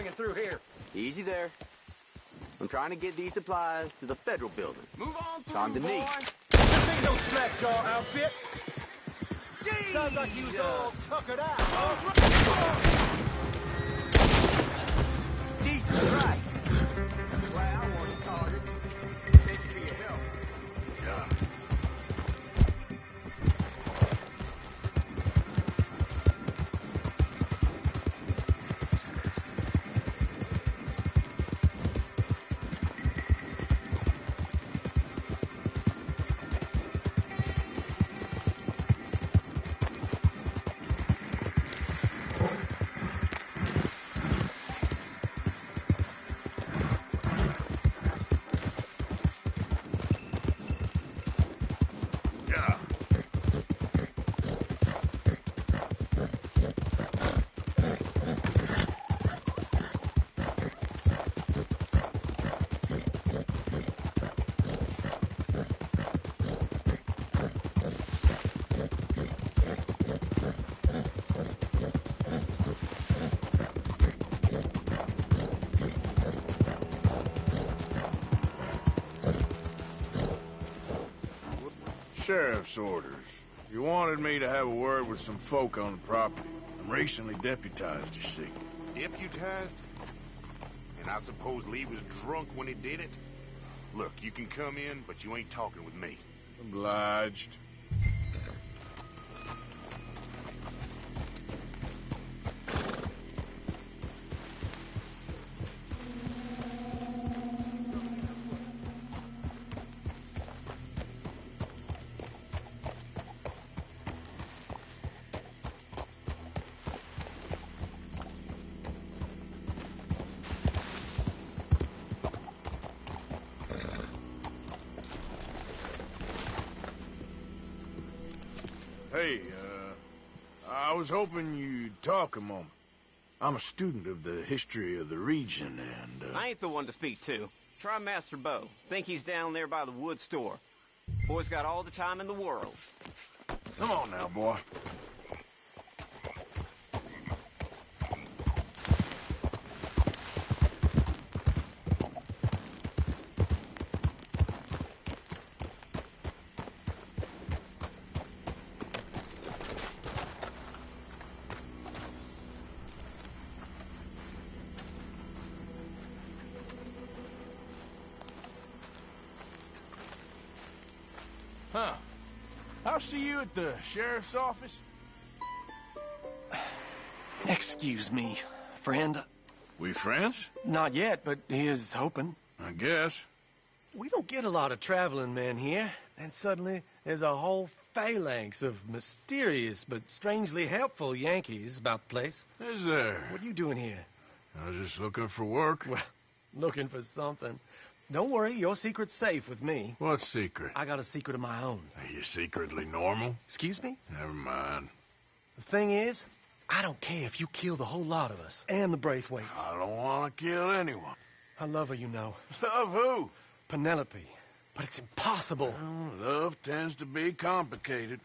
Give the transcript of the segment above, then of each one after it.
bringing through here? Easy there. I'm trying to get these supplies to the federal building. Move on through, Time to boy. meet. This ain't no slack-jaw outfit. Jesus. Sounds like you was all tuckered out. Jesus Christ. That's why I want to target. Thank you for your help. Yeah. Sheriff's orders. You wanted me to have a word with some folk on the property. I'm recently deputized, you see. Deputized? And I suppose Lee was drunk when he did it? Look, you can come in, but you ain't talking with me. Obliged. Hey, I was hoping you'd talk a moment. I'm a student of the history of the region, and, I ain't the one to speak to. Try Master Bo. Think he's down there by the wood store. Boy's got all the time in the world. Come on now, boy. Huh. I'll see you at the sheriff's office. Excuse me, friend. We friends? Not yet, but he is hoping. I guess. We don't get a lot of traveling men here, and suddenly there's a whole phalanx of mysterious but strangely helpful Yankees about the place. Is there? What are you doing here? I was just looking for work. Well, looking for something. Don't worry, your secret's safe with me. What secret? I got a secret of my own. Are you secretly normal? Excuse me? Never mind. The thing is, I don't care if you kill the whole lot of us, and the Braithwaites. I don't want to kill anyone. I love her, you know. Love who? Penelope. But it's impossible. Well, love tends to be complicated.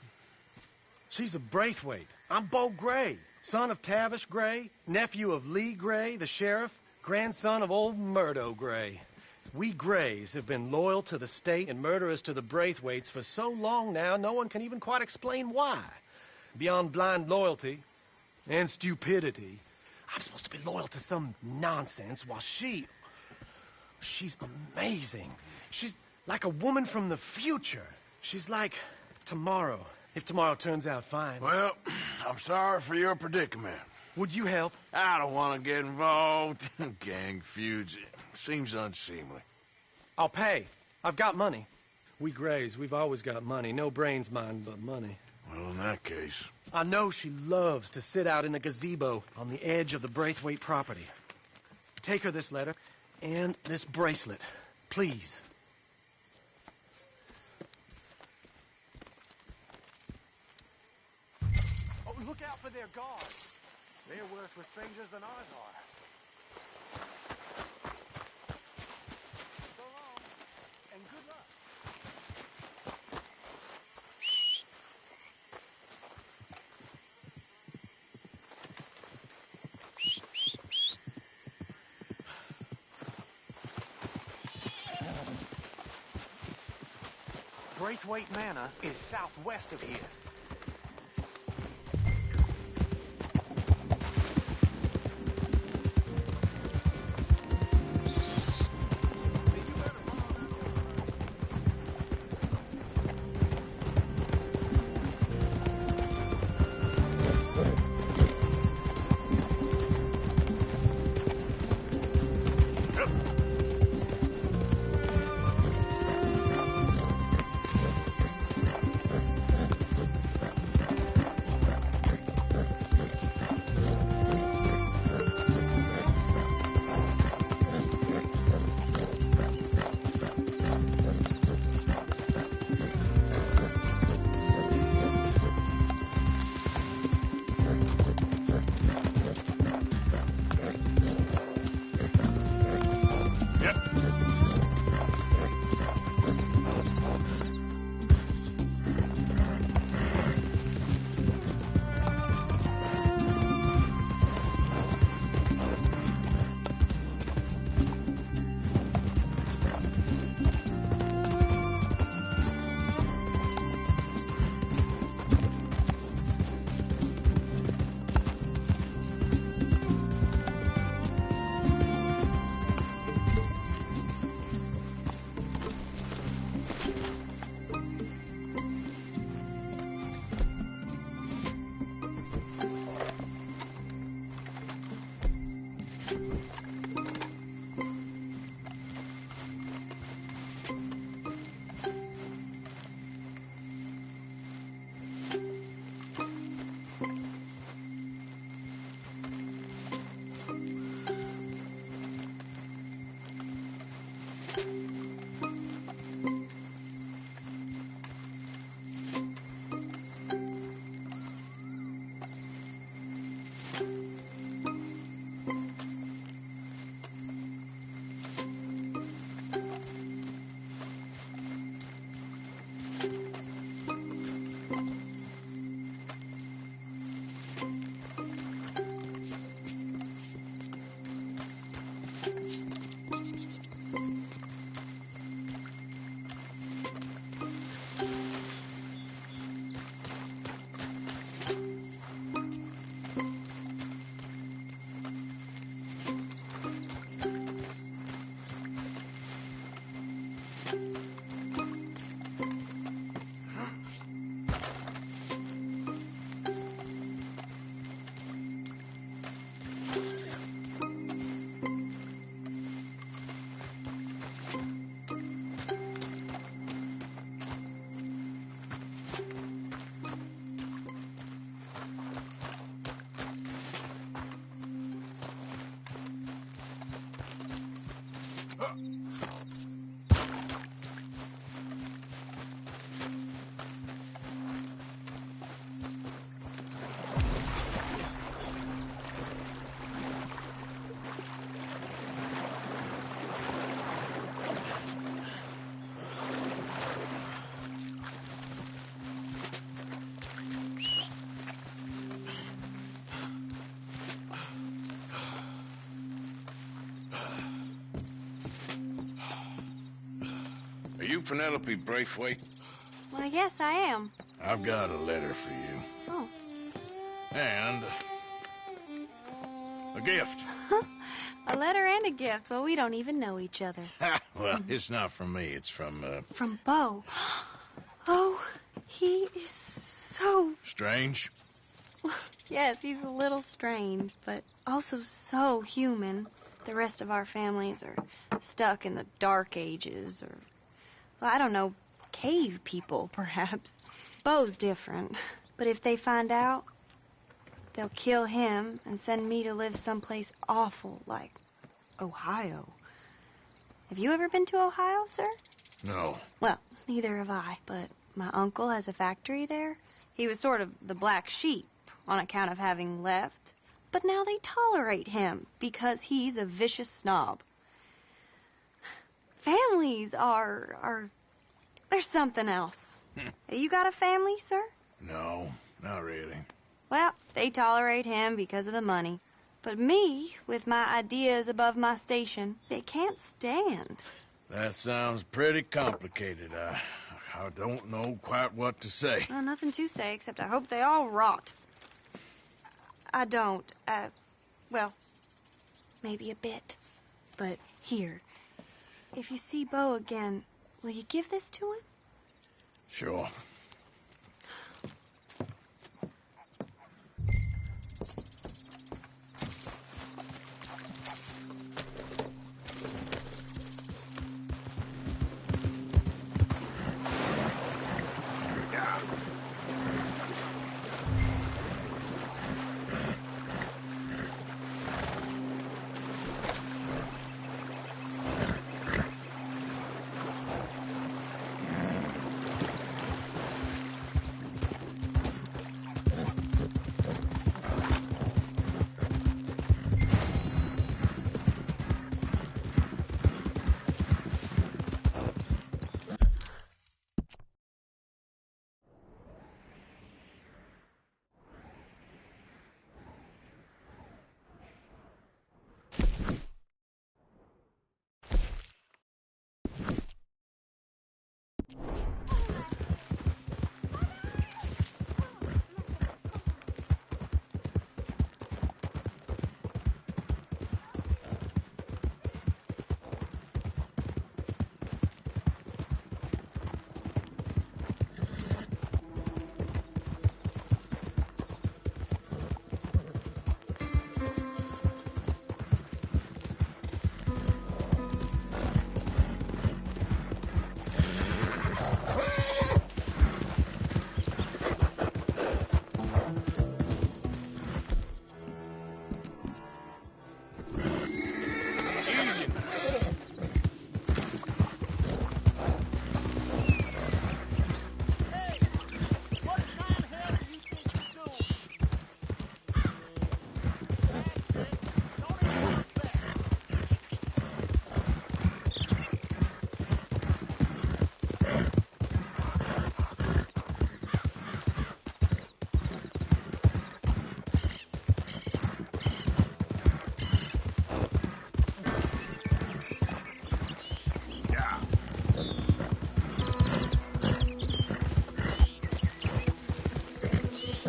She's a Braithwaite. I'm Bo Gray, son of Tavish Gray, nephew of Lee Gray, the sheriff, grandson of old Murdo Gray. We Grays have been loyal to the state and murderers to the Braithwaites for so long now, no one can even quite explain why. Beyond blind loyalty and stupidity, I'm supposed to be loyal to some nonsense while she's amazing. She's like a woman from the future. She's like tomorrow, if tomorrow turns out fine. Well, I'm sorry for your predicament. Would you help? I don't want to get involved in gang feuds. It seems unseemly. I'll pay. I've got money. We Grays, we've always got money. No brains, mind, but money. Well, in that case... I know she loves to sit out in the gazebo on the edge of the Braithwaite property. Take her this letter and this bracelet, please. Oh, look out for their guards. They're worse with strangers than ours are. So long, and good luck. Braithwaite Manor is southwest of here. Are you Penelope Braithwaite? Well, yes, I am. I've got a letter for you. Oh. And a gift. A letter and a gift. Well, we don't even know each other. Well, it's not from me. It's from, From Bo. Oh, he is so... Strange? Yes, he's a little strange, but also so human. The rest of our families are stuck in the Dark Ages, or, well, I don't know, cave people, perhaps. Bo's different. But if they find out, they'll kill him and send me to live someplace awful like Ohio. Have you ever been to Ohio, sir? No. Well, neither have I, but my uncle has a factory there. He was sort of the black sheep on account of having left, but now they tolerate him because he's a vicious snob. Families are there's something else. You got a family, sir? No, not really. Well, they tolerate him because of the money. But me, with my ideas above my station, they can't stand. That sounds pretty complicated. I don't know quite what to say. Well, nothing to say, except I hope they all rot. I don't. Well, maybe a bit. But here, if you see Bo again, will you give this to him? Sure.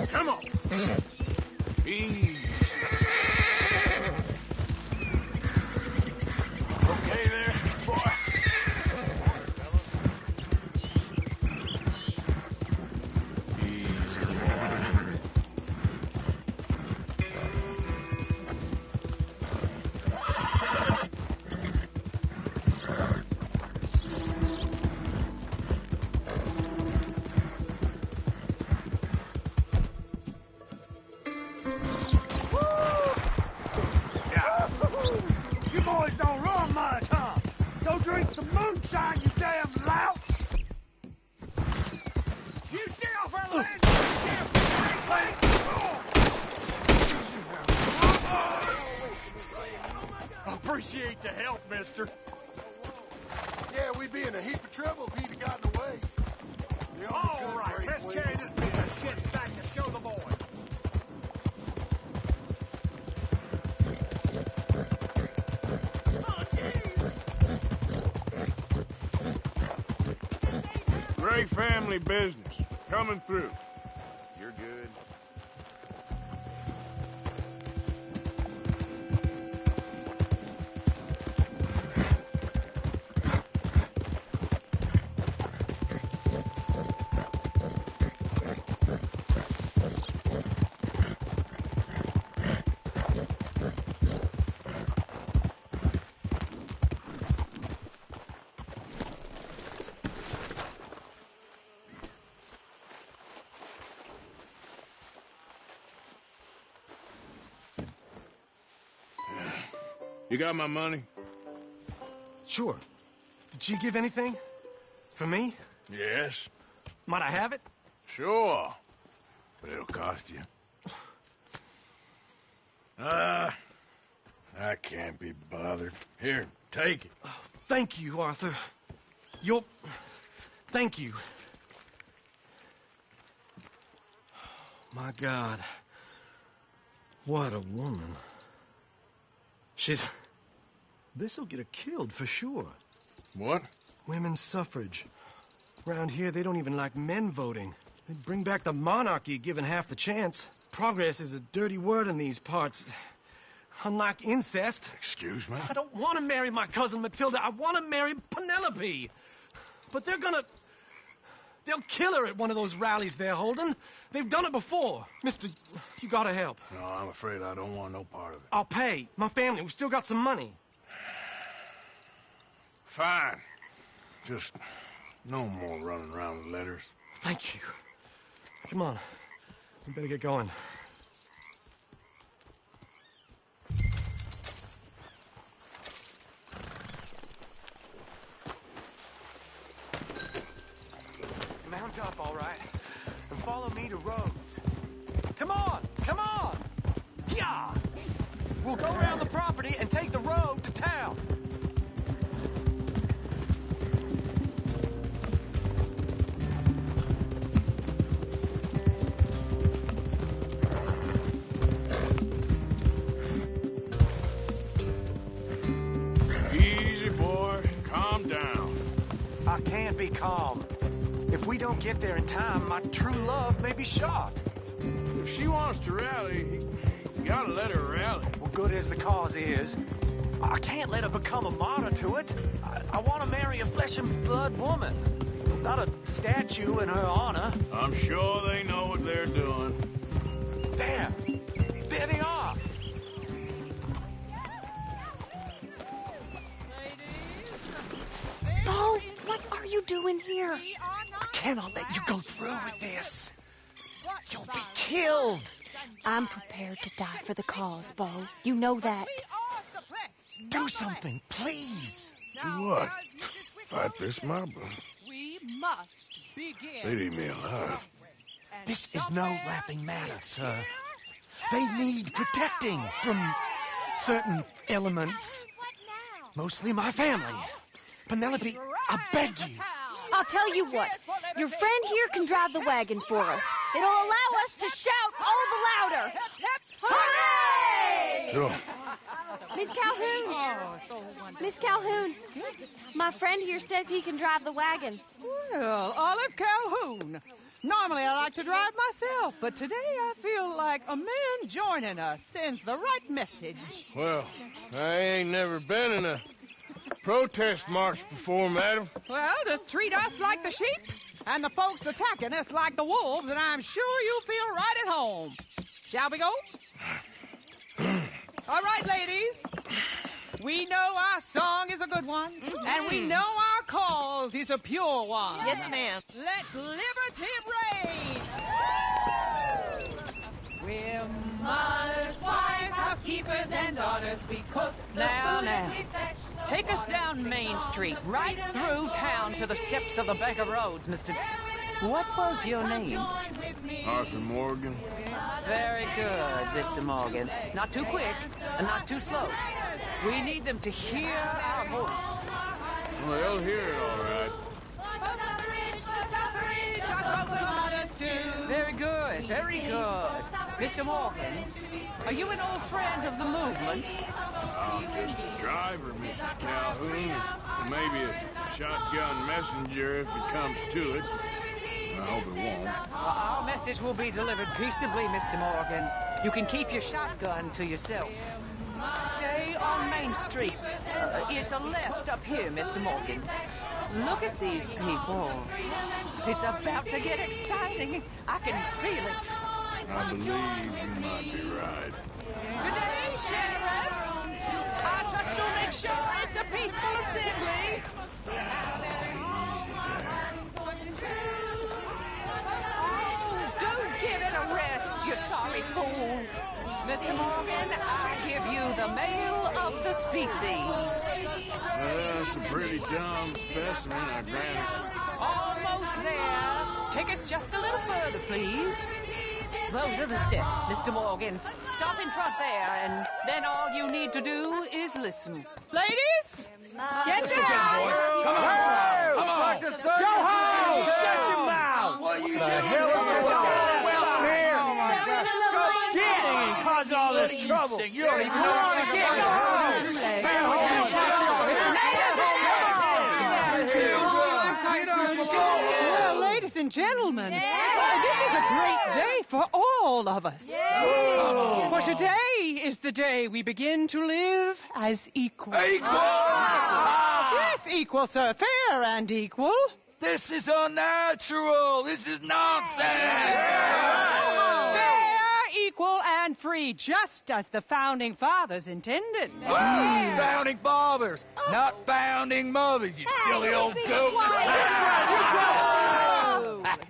Come on. Easy. Okay there, boy? Easy, boy. Drink some moonshine, you damn lout! You stay off our land, you damn I appreciate the help, mister. Yeah, we'd be in a heap of trouble if he'd have gotten away. All right, let's carry this piece of shit back to show the boys. Great family business. Coming through. You're good. You got my money? Sure. Did she give anything? For me? Yes. Might I have it? Sure. But it'll cost you. I can't be bothered. Here, take it. Oh, thank you, Arthur. Thank you. My God. What a woman. This'll get her killed for sure. What? Women's suffrage. Around here, they don't even like men voting. They'd bring back the monarchy given half the chance. Progress is a dirty word in these parts. Unlike incest. Excuse me? I don't want to marry my cousin Matilda. I want to marry Penelope. But they'll kill her at one of those rallies they're holding. They've done it before. Mister, you gotta help. No, I'm afraid I don't want no part of it. I'll pay. My family, we've still got some money. Fine. Just no more running around with letters. Thank you. Come on. We better get going. Mount up, all right, and follow me to Rhodes. Come on! Come on! Yeah! We'll go around the property and take the road to town. Easy, boy. Calm down. I can't be calm. If we don't get there in time, my true love may be shot. If she wants to rally, you gotta let her rally. Well, good as the cause is, I can't let her become a martyr to it. I want to marry a flesh and blood woman, not a statue in her honor. I'm sure they know what they're doing. There they are. Bo, what are you doing here? I cannot let you go through with this. You'll be killed. I'm prepared to die for the cause, Bo. You know that. Do something, please. Do what? Fight this mob? We must begin. They'd eat me alive. This is no laughing matter, sir. They need protecting from certain elements. Mostly my family. Penelope, I beg you. I'll tell you what. Your friend here can drive the wagon for us. It'll allow us to shout all the louder. Hooray! Sure. Miss Calhoun. Miss Calhoun. My friend here says he can drive the wagon. Well, Olive Calhoun. Normally I like to drive myself, but today I feel like a man joining us sends the right message. Well, I ain't never been in a protest march before, madam. Well, just treat us like the sheep, and the folks attacking us like the wolves, and I'm sure you'll feel right at home. Shall we go? All right, ladies. We know our song is a good one, and we know our cause is a pure one. Yes, ma'am. Let liberty reign. We're mothers, wives, housekeepers, and daughters. We cook the Now. Take us down Main Street, right through town to the steps of the Bank of Rhodes, Mr. What was your name? Arthur Morgan. Very good, Mr. Morgan. Not too quick and not too slow. We need them to hear our voice. Well, they'll hear it all right. Very good, very good. Mr. Morgan, are you an old friend of the movement? I'm just a driver, Mrs. Calhoun. Maybe a shotgun messenger if it comes to it. I hope it won't. Well, our message will be delivered peaceably, Mr. Morgan. You can keep your shotgun to yourself. Stay on Main Street. It's a left up here, Mr. Morgan. Look at these people. It's about to get exciting. I can feel it. I believe you might be right. Good day, Sheriff. I trust you'll make sure it's a peaceful assembly. Oh, do give it a rest, you sorry fool. Mr. Morgan, I give you the male of the species. That's a pretty dumb specimen, I grant it. Almost there. Take us just a little further, please. Those are the steps, Mr. Morgan. Stop in front there, and then all you need to do is listen. Ladies, get down. Come on. Go home. Shut your mouth. What the hell is going on here? Oh, my God. Shit. And cause all this trouble. You don't even know what to get. Go home. Stay home. It's natives. Come on. and gentlemen, this is a great day for all of us. For today is the day we begin to live as equal. Yes, equal, sir. Fair and equal. This is unnatural. This is nonsense. Fair, equal, and free, just as the Founding Fathers intended. Founding fathers, not founding mothers, you silly old goat.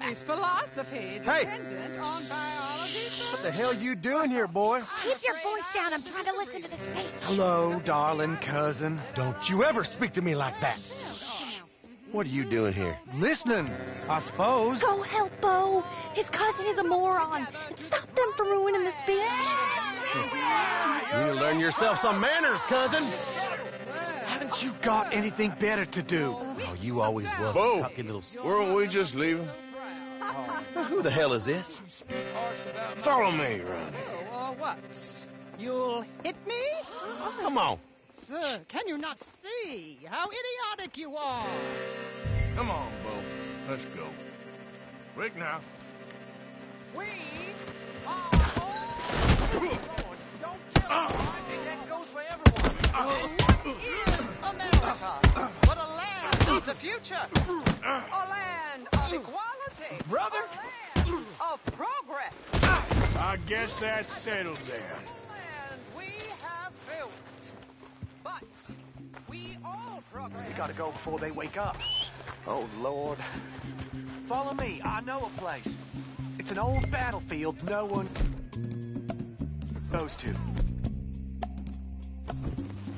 His philosophy dependent on biology. What the hell you doing here, boy? Keep your voice down. I'm trying to listen to the speech. Hello, darling cousin. Don't you ever speak to me like that. What are you doing here? Listening, I suppose. Go help Bo. His cousin is a moron. Stop them from ruining the speech. You need to learn yourself some manners, cousin. Haven't you got anything better to do? Oh, you always was Bo, a cocky little... weren't we just leaving? Who the hell is this? Follow me, Ronnie. What? You'll hit me? Come on. Sir, can you not see how idiotic you are? Come on, Bo. Let's go. Quick now. We are all... Don't kill that goes for everyone. What is America but a land of the future? A land of equality. Brother? A land of progress. I guess that's settled then. Land we have built. But we all progress. We gotta go before they wake up. Oh, Lord. Follow me. I know a place. It's an old battlefield no one goes to.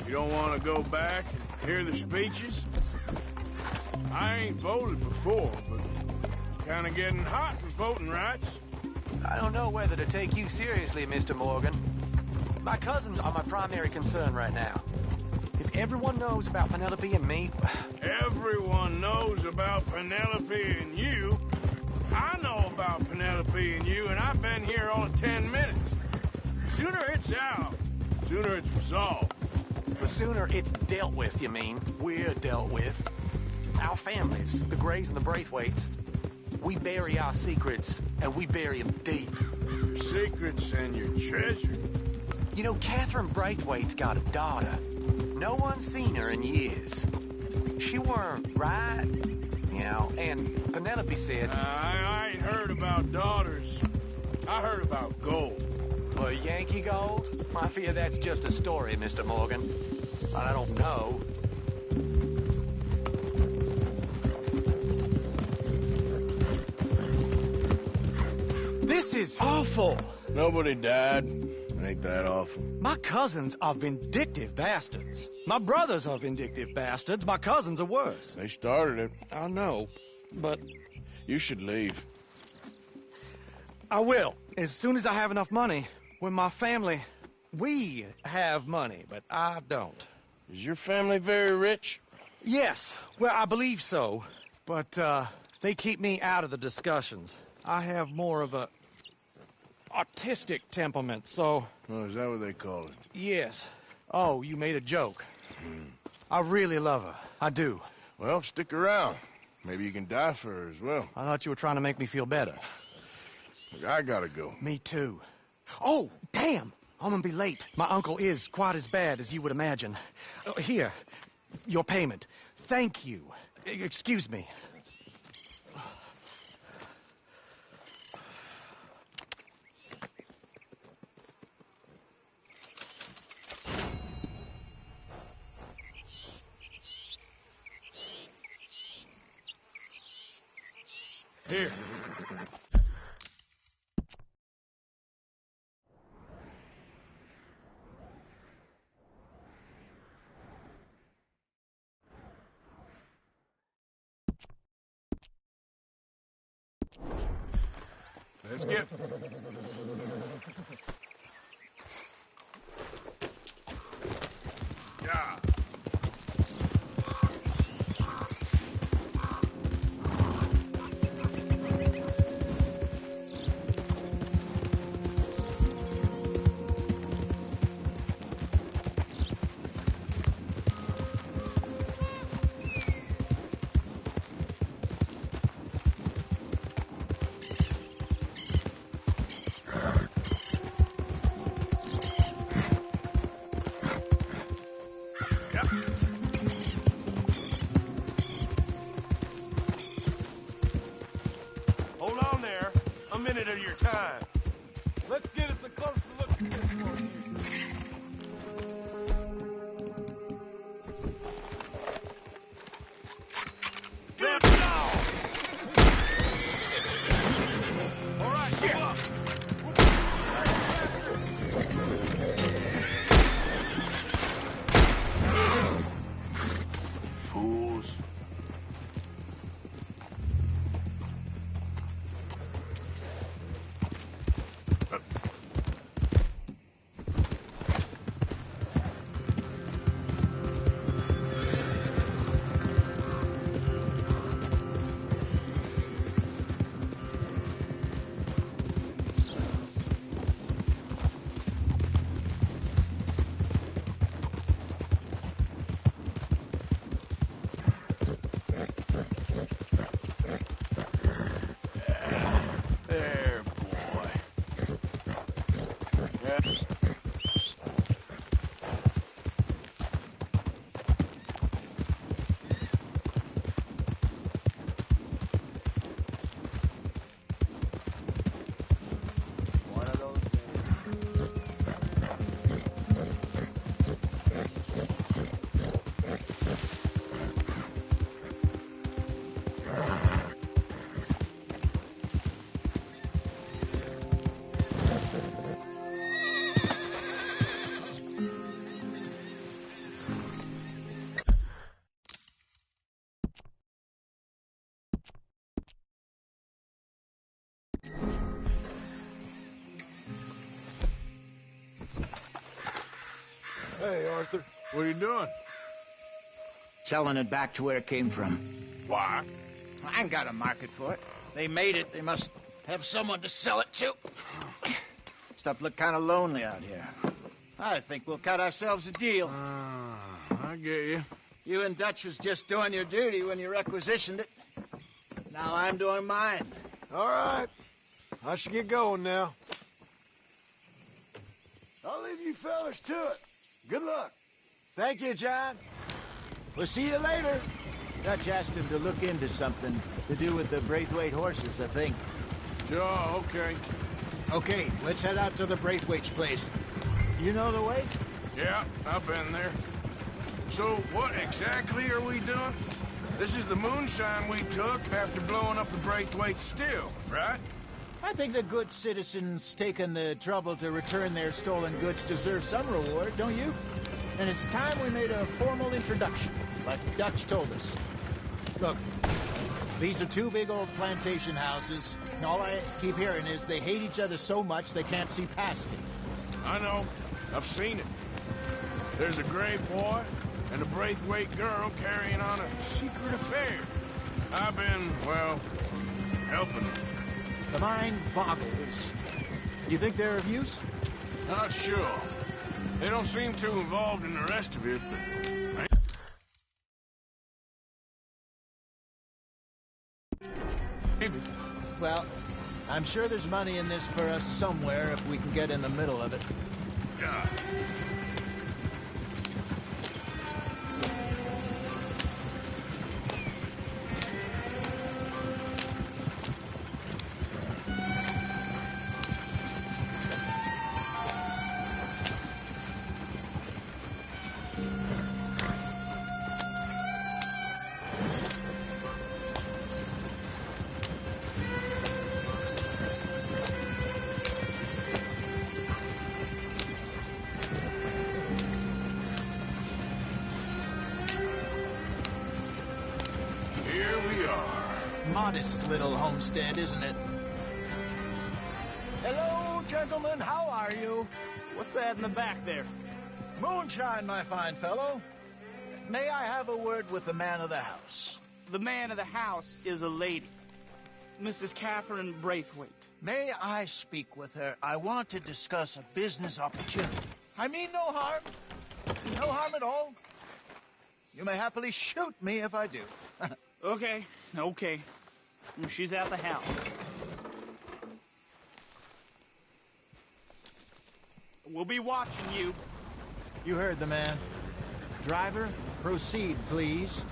You don't want to go back and hear the speeches? I ain't voted before, but kind of getting hot for voting rights. I don't know whether to take you seriously, Mr. Morgan. My cousins are my primary concern right now. If everyone knows about Penelope and me... Everyone knows about Penelope and you. I know about Penelope and you, and I've been here all 10 minutes. Sooner it's out, sooner it's resolved. The sooner it's dealt with, you mean. We're dealt with. Our families, the Grays and the Braithwaites, we bury our secrets, and we bury them deep. Your secrets and your treasure. You know, Catherine Braithwaite's got a daughter. No one's seen her in years. She weren't right, you know, and Penelope said... I ain't heard about daughters. I heard about gold. Well, Yankee gold? I fear that's just a story, Mr. Morgan. But I don't know. This is awful. Nobody died. Ain't that awful? My cousins are vindictive bastards. My brothers are vindictive bastards. My cousins are worse. They started it. I know, but... You should leave. I will, as soon as I have enough money. When my family... We have money, but I don't. Is your family very rich? Yes, well, I believe so. But, they keep me out of the discussions. I have more of a... artistic temperament, so... Oh, is that what they call it? Yes. Oh, you made a joke. I really love her. I do. Well, stick around. Maybe you can die for her as well. I thought you were trying to make me feel better. Look, I gotta go. Me too. Oh, damn! I'm gonna be late. My uncle is quite as bad as you would imagine. Here, your payment. Thank you. Excuse me. Here. Let's get... Yeah. a minute of your time. Let's get us a closer look at this one. There we go! All right, come up. Fools. There, boy. Yeah. One of those Hey, Arthur. What are you doing? Selling it back to where it came from. Why? I ain't got a market for it. They made it. They must have someone to sell it to. Stuff look kind of lonely out here. I think we'll cut ourselves a deal. I get you. You and Dutch was just doing your duty when you requisitioned it. Now I'm doing mine. All right. I should get going now. I'll leave you fellas to it. Good luck. Thank you, John. We'll see you later. Dutch asked him to look into something to do with the Braithwaite horses, I think. Sure, okay. Okay, let's head out to the Braithwaite's place. You know the way? Yeah, I've been there. So, what exactly are we doing? This is the moonshine we took after blowing up the Braithwaite still, right? I think the good citizens taking the trouble to return their stolen goods deserve some reward, don't you? And it's time we made a formal introduction, like Dutch told us. Look, these are two big old plantation houses, and all I keep hearing is they hate each other so much they can't see past it. I know. I've seen it. There's a Gray boy and a Braithwaite girl carrying on a secret affair. I've been, well, helping them. The mind boggles. You think they're of use? Not sure. They don't seem too involved in the rest of it, but maybe. Well, I'm sure there's money in this for us somewhere if we can get in the middle of it. Yeah. Modest little homestead, isn't it? Hello, gentlemen. How are you? What's that in the back there? Moonshine, my fine fellow. May I have a word with the man of the house? The man of the house is a lady. Mrs. Catherine Braithwaite. May I speak with her? I want to discuss a business opportunity. I mean no harm. No harm at all. You may happily shoot me if I do. Okay. She's at the house. We'll be watching you. You heard the man. Driver, proceed, please.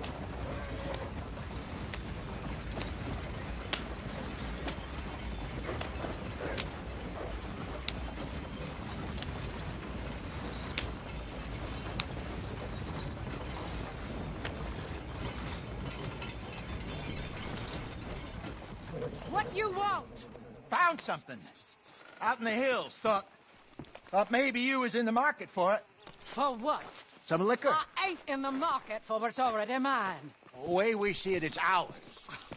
you want? Found something. Out in the hills. Thought maybe you was in the market for it. For what? Some liquor. I ain't in the market for what's already mine. The way we see it, it's ours.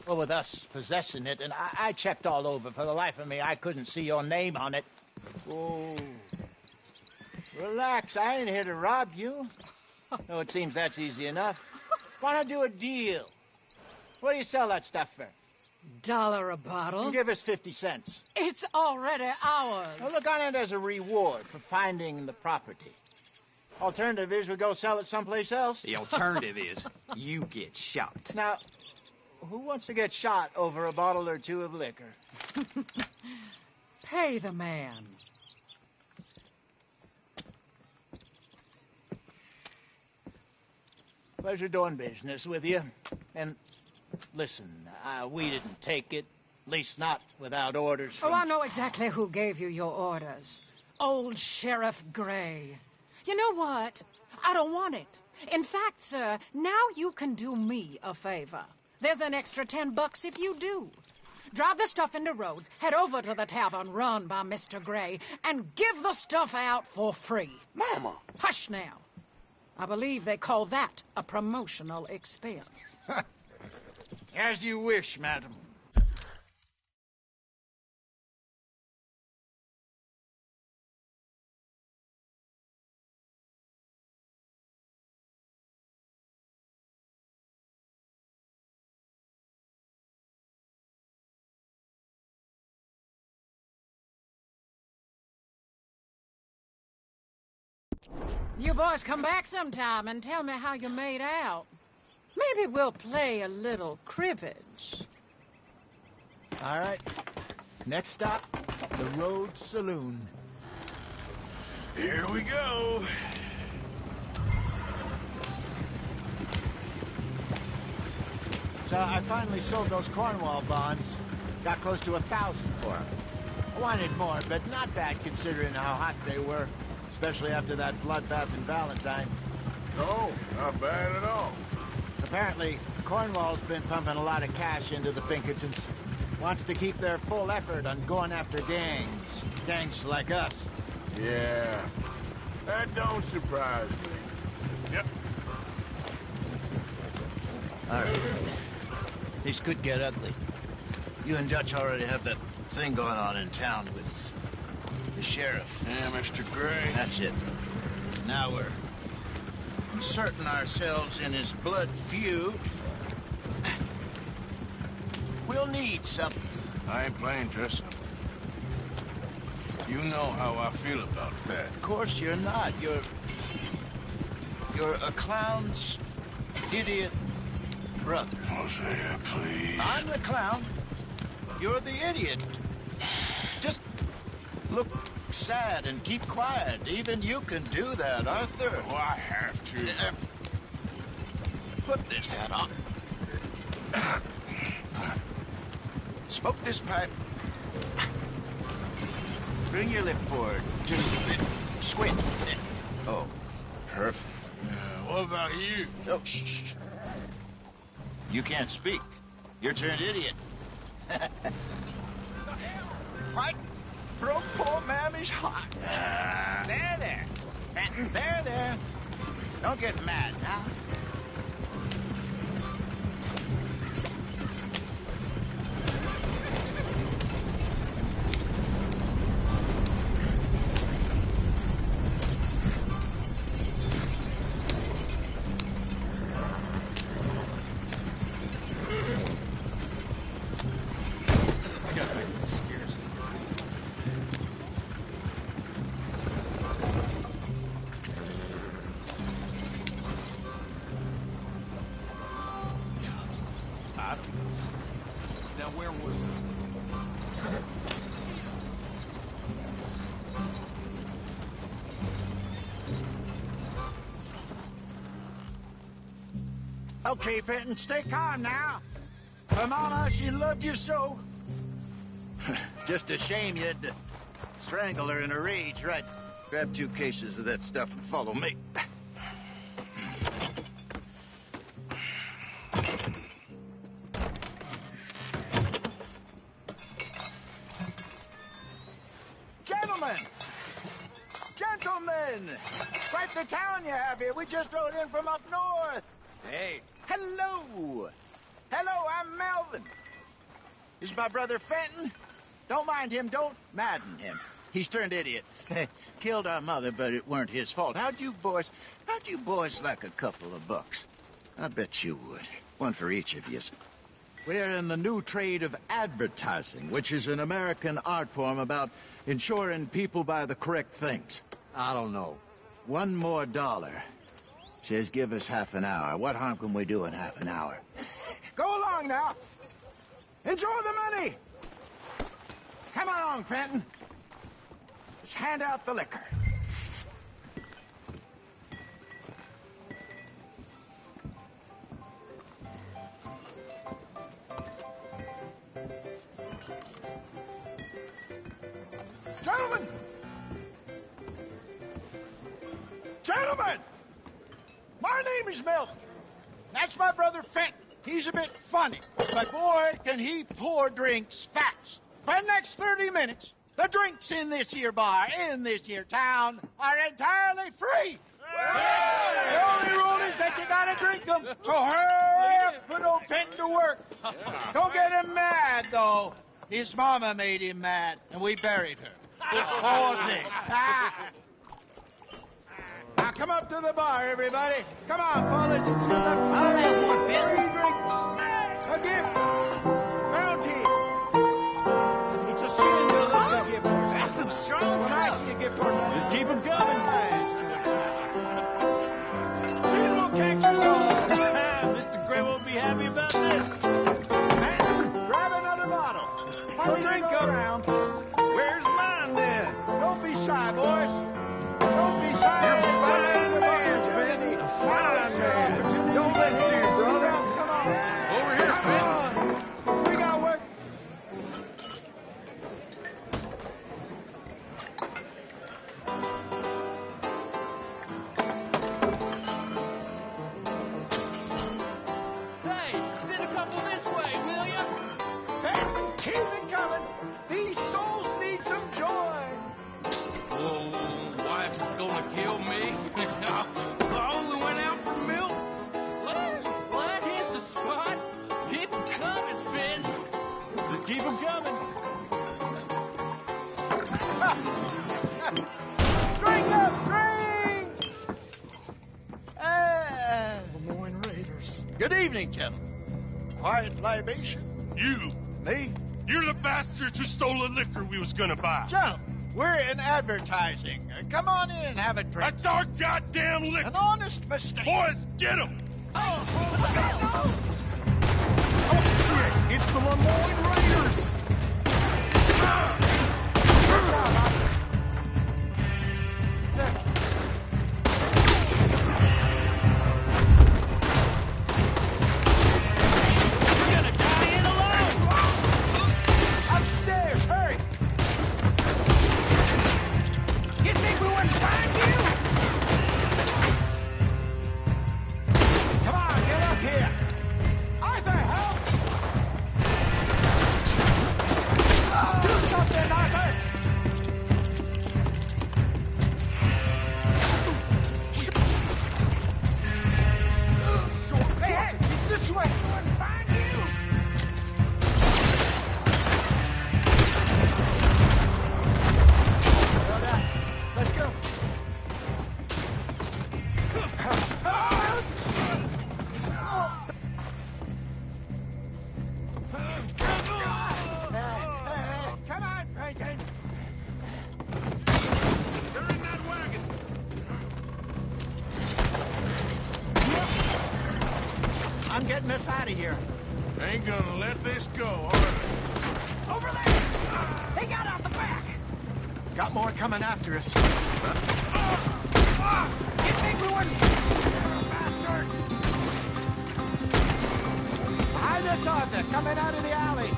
Well, with us possessing it, and I checked all over. For the life of me, I couldn't see your name on it. Oh. Relax, I ain't here to rob you. No, it seems that's easy enough. Why not do a deal? What do you sell that stuff for? $1 a bottle? You give us 50 cents. It's already ours. Well, look on it as a reward for finding the property. Alternative is we go sell it someplace else. The alternative is you get shot. Now, who wants to get shot over a bottle or two of liquor? Pay the man. Pleasure doing business with you. And listen, we didn't take it. At least not without orders from... Oh, I know exactly who gave you your orders. Old Sheriff Gray. You know what? I don't want it. In fact, sir, now you can do me a favor. There's an extra $10 if you do. Drive the stuff into Rhodes, head over to the tavern run by Mr. Gray, and give the stuff out for free. Mama! Hush now. I believe they call that a promotional expense. As you wish, madam. You boys come back sometime and tell me how you made out. Maybe we'll play a little cribbage. All right. Next stop, the Rhodes Saloon. Here we go. So I finally sold those Cornwall bonds. Got close to 1,000 for them. I wanted more, but not bad considering how hot they were. Especially after that bloodbath in Valentine. No, not bad at all. Apparently, Cornwall's been pumping a lot of cash into the Pinkertons. Wants to keep their full effort on going after gangs. Gangs like us. Yeah, that don't surprise me. Yep. All right. This could get ugly. You and Dutch already have that thing going on in town with the sheriff. Yeah, Mr. Gray. That's it. Now we're inserting ourselves in his blood feud. We'll need something. I ain't playing dress up. You know how I feel about that. Of course you're not. You're a clown's idiot brother. Hosea, please. I'm the clown. You're the idiot. Just look sad and keep quiet. Even you can do that, Arthur. Oh, I have to. Put this hat on. Smoke this pipe. Bring your lip forward. Just a bit. Squint. Oh, perfect. What about you? Oh, shh. You can't speak. You're turned idiot. Right? Broke poor Mammy's heart. There. Fenton, there. Don't get mad now. Now, where was it? Okay, Fenton, stay calm now. Her mama, she loved you so. Just a shame you had to strangle her in a rage, right? Grab 2 cases of that stuff and follow me. Gentlemen! Gentlemen! Quite the town you have here. We just rode in from up north. Hey, hello! Hello, I'm Melvin. This is my brother Fenton. Don't mind him, don't madden him. He's turned idiot. Killed our mother, but it weren't his fault. How'd you boys like a couple of bucks? I bet you would. One for each of you. We're in the new trade of advertising, which is an American art form about ensuring people buy the correct things. I don't know. $1 more. Says give us half an hour. What harm can we do in half an hour? Go along now. Enjoy the money. Come along, Fenton. Let's hand out the liquor. Gentlemen! Gentlemen! My name is Milton. That's my brother Fenton. He's a bit funny, but boy, can he pour drinks fast. For the next 30 minutes, the drinks in this here bar, in this here town, are entirely free. Yeah. The only rule is that you gotta drink them. So hurry up, put old Fenton to work. Don't get him mad, though. His mama made him mad, and we buried her. Poor thing. Now come up to the bar, everybody. Come on, fellas. It's good luck. I'll have one, Fenton. 3 drinks. A gift. Bounty. It's a sin to look a gift horse. That's some strong nice to gift horse. Just keep them coming. Sin will catch us all. Mr. Gray won't be happy about this. Man, grab another bottle. There's plenty to go around. Where's mine, then? Don't be shy, boys. Don't be shy. You're fine man, Benny. Fine man. Don't let him, brother. Come on. Over here, Benny. We got work. Hey, send a couple this way, will ya? Hey, keep it coming. These souls need some joy. Oh, wife is gonna kill me. I only went out for milk. Well, that hit the spot. Keep 'em coming, Finn. Just keep them coming. Drink up, drink! Lemoyne Raiders. Good evening, gentlemen. Quiet libation. You. Me? You're the bastards who stole the liquor we was gonna buy. Gentlemen, we're in advertising. Come on in and have a drink. That's our goddamn liquor. An honest mistake. Boys, get him! Oh, Shit, it's the Lemoyne Raiders. You're gonna die in alone. upstairs, hurry! You think we wouldn't find you? Come on, get up here! Arthur, help! Do something, Arthur! Hey, hey, this way! We wouldn't find you! Well done. Let's go. Come on, Franklin. They're in that wagon. I'm getting us out of here. Ain't gonna let this go, are they? Over there! They got out the back! Got more coming after us. You think we wouldn't... Bastards! Behind us, Arthur, coming out of the alley.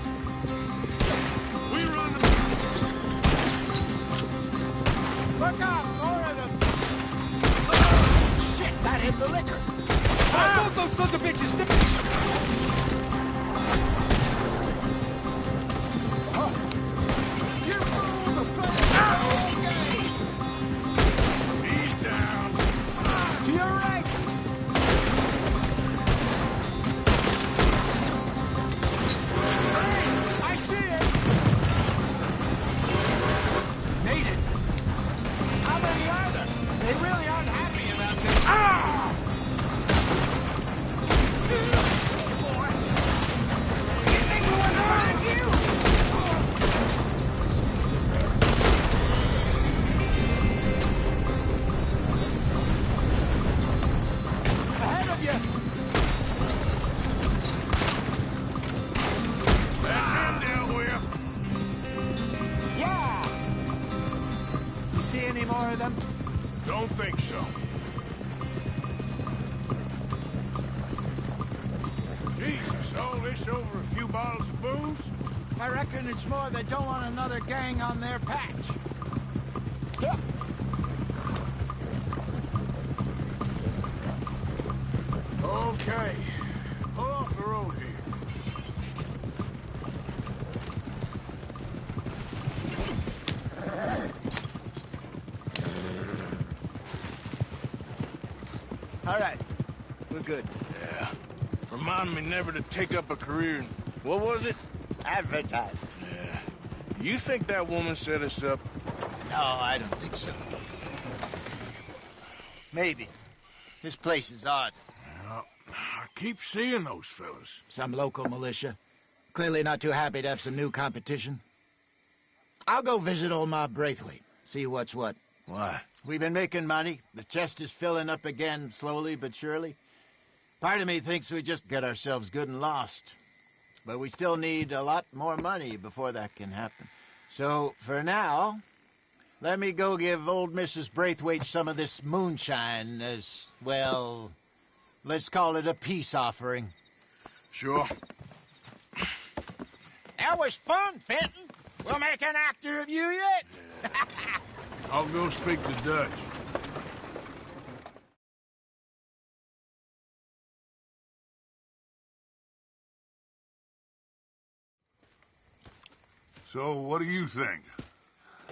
We run them. Look out, more of them. Shit, that hit the liquor. Both those sons of bitches. You move the place. see any more of them? Don't think so. Jesus, all this over a few bottles of booze? I reckon it's more they don't want another gang on their patch. Yep. Okay. Pull off the road here. All right. We're good. Yeah. Remind me never to take up a career in... What was it? Advertising. Yeah. You think that woman set us up? No, I don't think so. Maybe. This place is odd. Well, I keep seeing those fellas. Some local militia. Clearly not too happy to have some new competition. I'll go visit old Ma Braithwaite. See what's what. Why? We've been making money. The chest is filling up again, slowly but surely. Part of me thinks we just get ourselves good and lost. But we still need a lot more money before that can happen. So, for now, let me go give old Mrs. Braithwaite some of this moonshine as, well, let's call it a peace offering. Sure. That was fun, Fenton. We'll make an actor of you yet. Yeah. I'll go speak to Dutch. So, what do you think?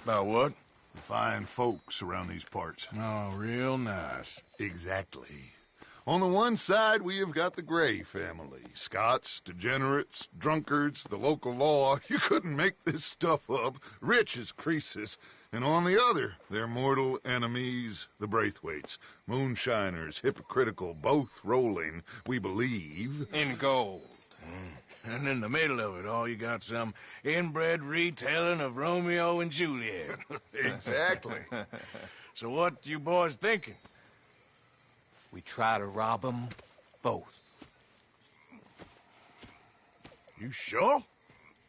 About what? The fine folks around these parts. Oh, real nice. Exactly. On the one side, we have got the Gray family. Scots, degenerates, drunkards, the local law. You couldn't make this stuff up. Rich as Croesus. And on the other, their mortal enemies, the Braithwaites. Moonshiners, hypocritical, both rolling, we believe, in gold. And in the middle of it all, you got some inbred retelling of Romeo and Juliet. Exactly. So what you boys thinking? We try to rob them both. You sure?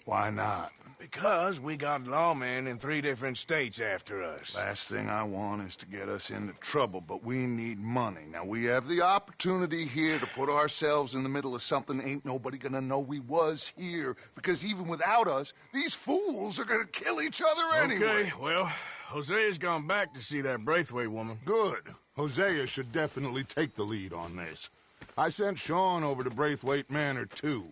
Why not? Because we got lawmen in 3 different states after us. Last thing I want is to get us into trouble, but we need money. Now, we have the opportunity here to put ourselves in the middle of something ain't nobody gonna know we was here, because even without us, these fools are gonna kill each other anyway. Okay, well, Hosea's gone back to see that Braithwaite woman. Good. Hosea should definitely take the lead on this. I sent Sean over to Braithwaite Manor, too.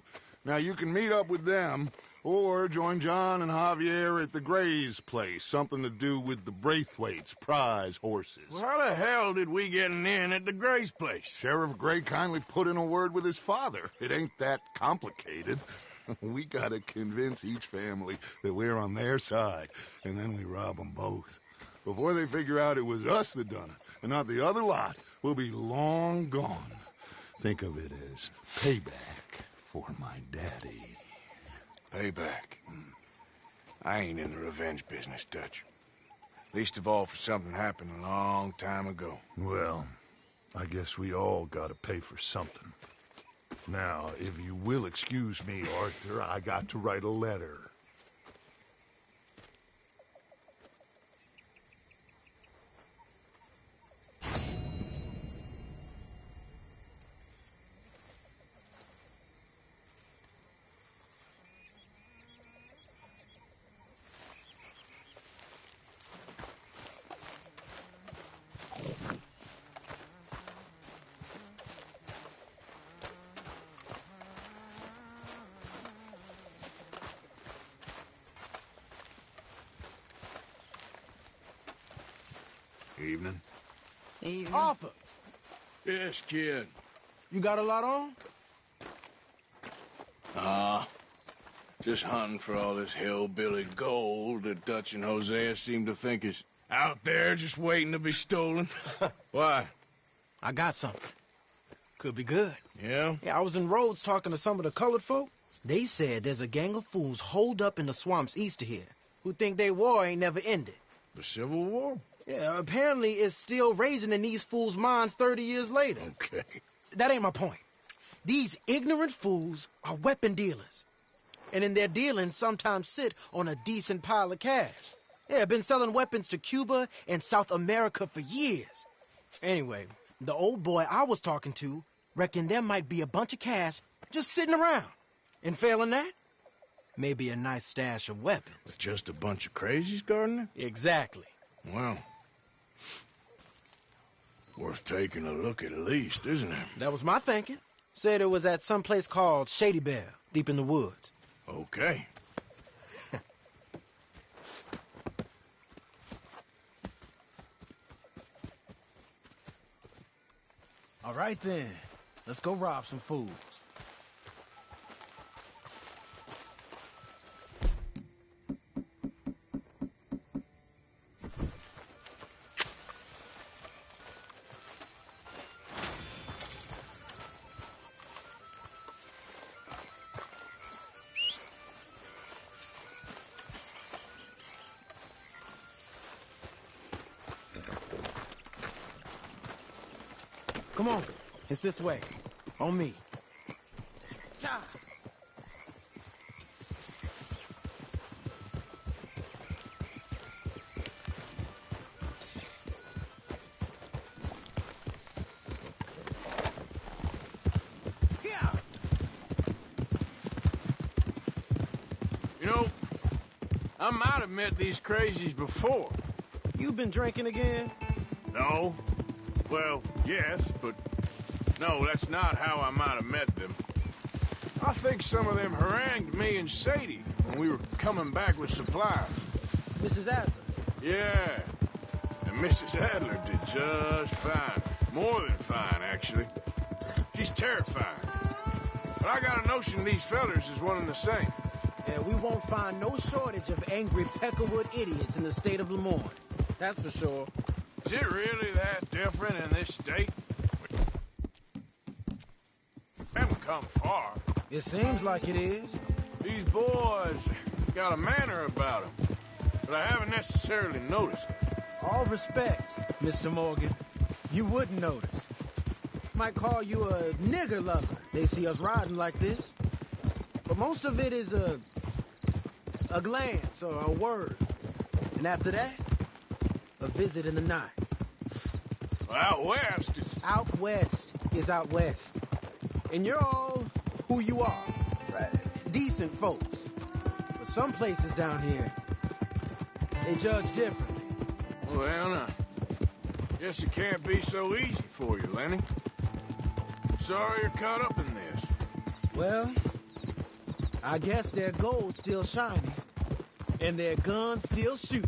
Now, you can meet up with them, or join John and Javier at the Gray's place. Something to do with the Braithwaite's prize horses. Well, how the hell did we get in at the Gray's place? Sheriff Gray kindly put in a word with his father. It ain't that complicated. We gotta convince each family that we're on their side, and then we rob them both. Before they figure out it was us that done it, and not the other lot, we'll be long gone. Think of it as payback for my daddy. Payback. I ain't in the revenge business, Dutch. Least of all for something happened a long time ago. Well, I guess we all gotta pay for something. Now, if you will excuse me, Arthur, I got to write a letter. Evening. Evening. Arthur, Yes, kid. you got a lot on? Just hunting for all this hillbilly gold that Dutch and Hosea seem to think is out there just waiting to be stolen. Why? I got something. Could be good. Yeah? Yeah, I was in Rhodes talking to some of the colored folk. They said there's a gang of fools holed up in the swamps east of here who think their war ain't never ended. The Civil War? Yeah, apparently it's still raging in these fools' minds 30 years later. Okay. That ain't my point. These ignorant fools are weapon dealers. And in their dealing sometimes sit on a decent pile of cash. Yeah, been selling weapons to Cuba and South America for years. Anyway, the old boy I was talking to reckoned there might be a bunch of cash just sitting around. And failing that, maybe a nice stash of weapons. It's just a bunch of crazies, Gardner? Exactly. Well, worth taking a look at least, isn't it? That was my thinking. Said it was at some place called Shady Belle, deep in the woods. Okay. All right then, let's go rob some fools. Come on, it's this way. On me. You know, I might have met these crazies before. You been drinking again? No. Well, yes, but no, that's not how I might have met them. I think some of them harangued me and Sadie when we were coming back with supplies. Mrs. Adler? Yeah, and Mrs. Adler did just fine. More than fine, actually. She's terrifying. But I got a notion these fellers is one and the same. Yeah, we won't find no shortage of angry Peckerwood idiots in the state of Lemoyne. That's for sure. Is it really that different in this state? We haven't come far. It seems like it is. These boys got a manner about them, but I haven't necessarily noticed it. All respect, Mr. Morgan. You wouldn't notice. Might call you a nigger lover. They see us riding like this. But most of it is a glance or a word. And after that, a visit in the night. Out west, it's... Out west is out west. And you're all who you are. Right? Decent folks. But some places down here, they judge differently. Well, now, guess it can't be so easy for you, Lenny. Sorry you're caught up in this. Well, I guess their gold's still shining, and their guns still shoot.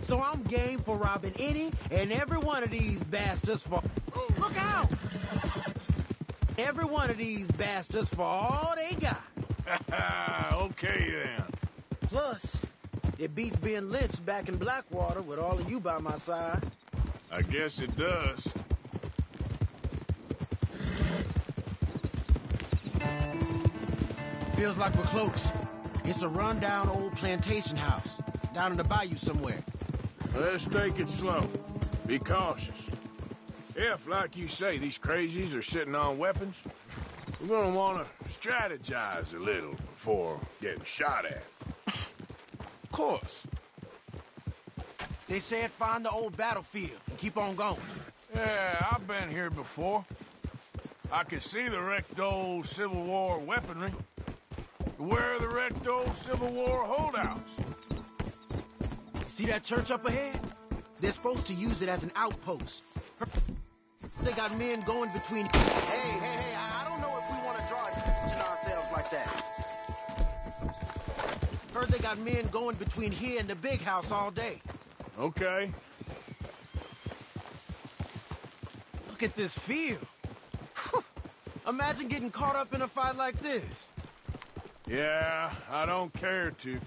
So I'm game for robbing any and every one of these bastards for... Oh. Look out! Every one of these bastards for all they got. Okay, then. Plus, it beats being lynched back in Blackwater with all of you by my side. I guess it does. Feels like we're close. It's a rundown old plantation house, down in the bayou somewhere. Let's take it slow. Be cautious. If, like you say, these crazies are sitting on weapons, we're gonna want to strategize a little before getting shot at. Of course. They said find the old battlefield and keep on going. Yeah, I've been here before. I can see the wrecked old Civil War weaponry. Where are the wrecked old Civil War holdouts? See that church up ahead? They're supposed to use it as an outpost. They got men going between... Hey, I don't know if we want to draw attention to ourselves like that. Heard they got men going between here and the big house all day. Okay. Look at this field. Imagine getting caught up in a fight like this. Yeah, I don't care to.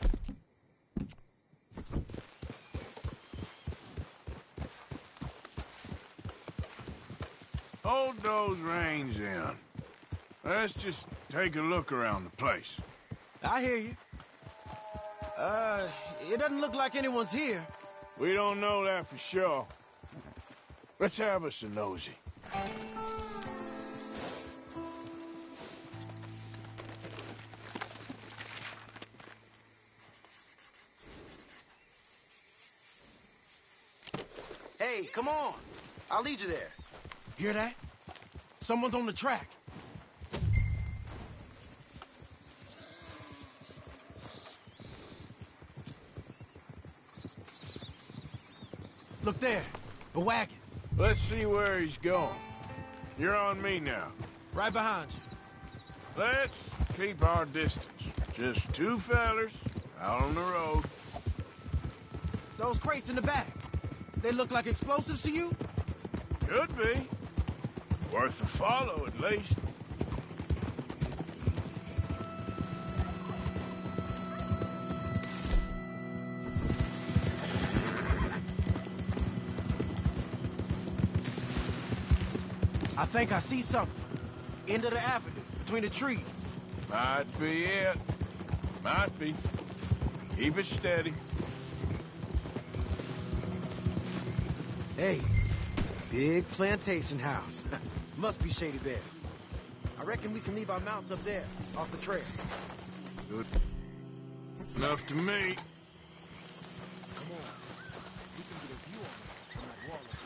Hold those reins in. Let's just take a look around the place. I hear you. It doesn't look like anyone's here. We don't know that for sure. Let's have us a nosy. Hey, come on. I'll lead you there. Hear that? Someone's on the track. Look there, a wagon. Let's see where he's going. You're on me now. Right behind you. Let's keep our distance. Just two fellers out on the road. Those crates in the back, they look like explosives to you? Could be. Worth a follow, at least. I think I see something. End of the avenue, between the trees. Might be it. Might be. Keep it steady. Hey, big plantation house. Must be Shady Bear. I reckon we can leave our mounts up there, off the trail. Good enough to me. Come on. We can get a view on it from that wall up there.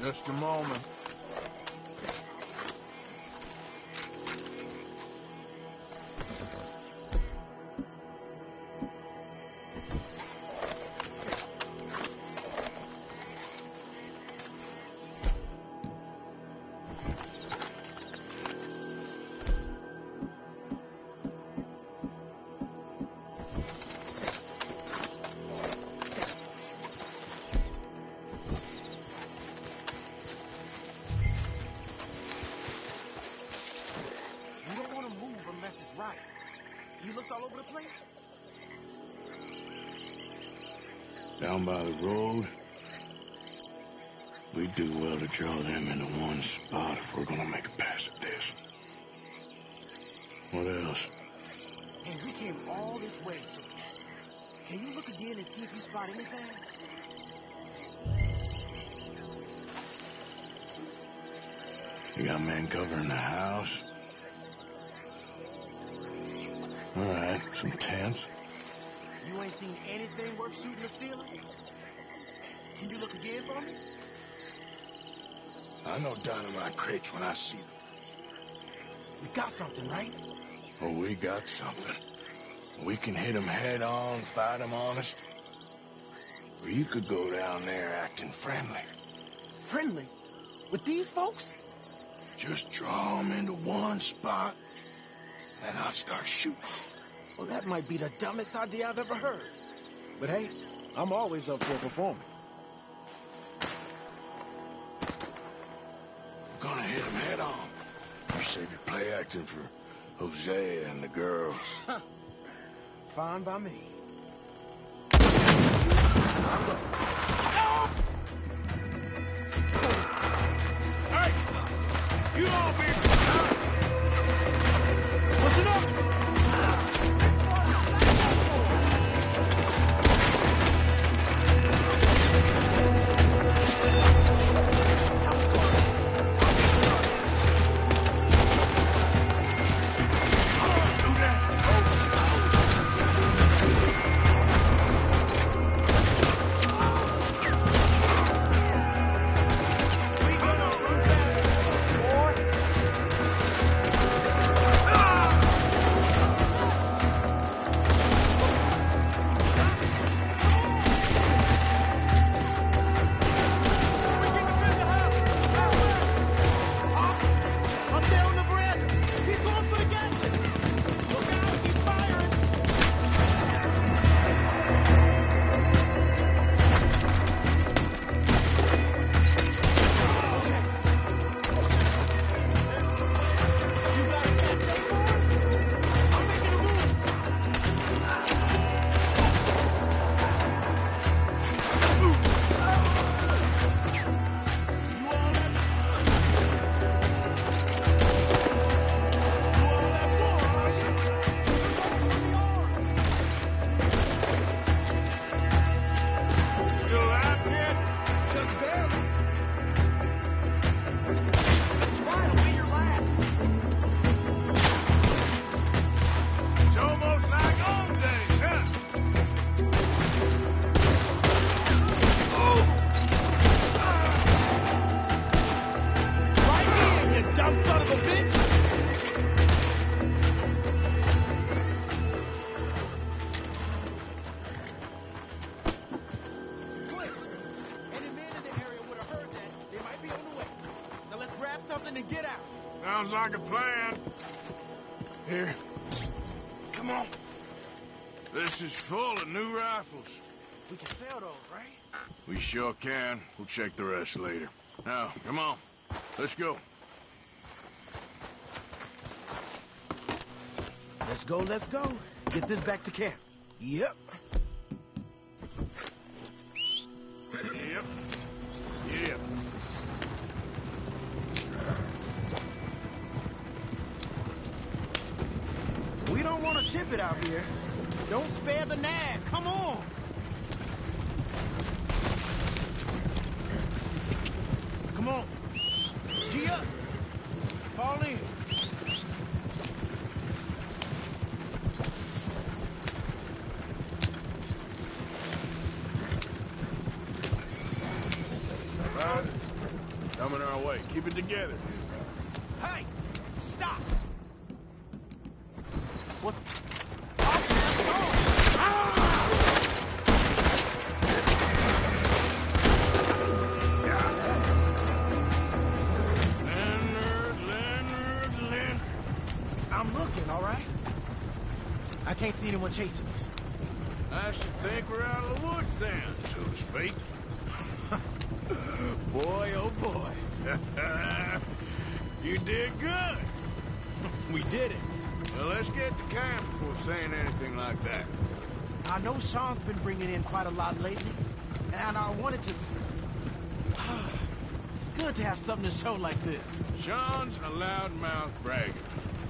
Just a moment. Right. You looked all over the place? Down by the road. We do well to draw them into one spot if we're gonna make a pass at this. What else? And we came all this way, so can you look again and see if you spot anything? You got men covering the house? All right, some tents. You ain't seen anything worth shooting or stealing? Can you look again for me? I know dynamite crates when I see them. We got something, right? Oh, we got something. We can hit them head on, fight them honest. Or you could go down there acting friendly. Friendly? With these folks? Just draw them into one spot, then I'll start shooting. Well, that might be the dumbest idea I've ever heard. But hey, I'm always up for a performance. We're gonna hit them head on. You save your play acting for Hosea and the girls. Fine by me. Hey! You all be... Listen up! Sounds like a plan. Here. Come on. This is full of new rifles. We can sell those, right? We sure can. We'll check the rest later. Now, come on. Let's go. Let's go, let's go. Get this back to camp. Yep. Yep. Yep. We don't want to tip it out here. Don't spare the nag. Come on. Come on. Gee up. Fall in. Right. Coming our way. Keep it together. Hey! Stop! What? Leonard. I'm looking, all right? I can't see anyone chasing us. I should think we're out of the woods then, so to speak. Boy, oh boy. You did good. We did it. Well, let's get to camp before saying anything like that. I know Sean's been bringing in quite a lot lately, and I wanted to... It's good to have something to show like this. Sean's a loudmouth bragger.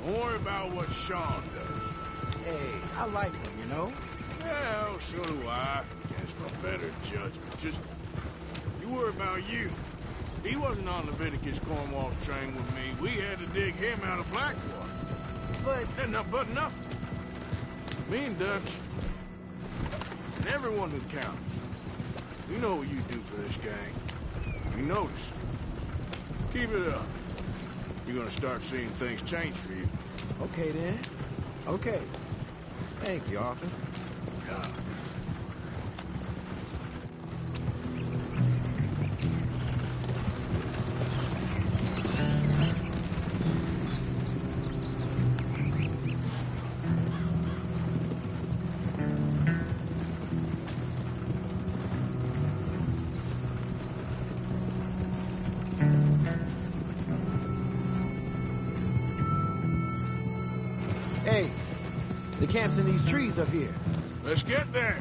Don't worry about what Sean does. Hey, I like him, you know? Well, so do I. Against my better judgment. Just, you worry about you. He wasn't on Leviticus Cornwall's train with me. We had to dig him out of Blackwater. But nothing. Me and Dutch, and everyone who counts. You know what you do for this gang. You notice. Keep it up. You're gonna start seeing things change for you. okay then. Okay. Thank you, Arthur. Hey, the camp's in these trees up here. Let's get there.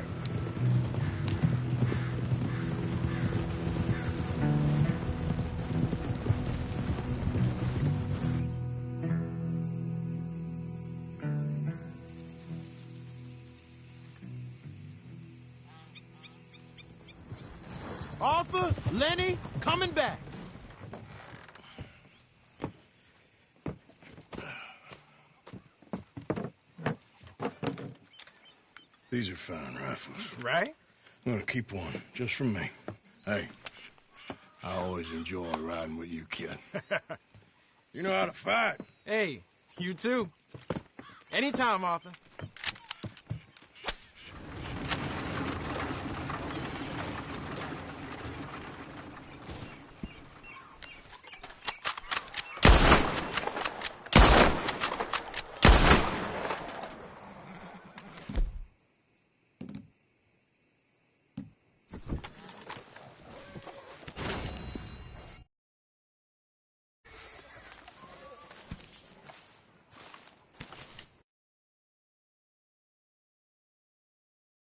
Arthur, Lenny, coming back. These are fine rifles. Right? I'm gonna keep one, just for me. Hey, I always enjoy riding with you, kid. You know how to fight. Hey, you too. Anytime, Arthur.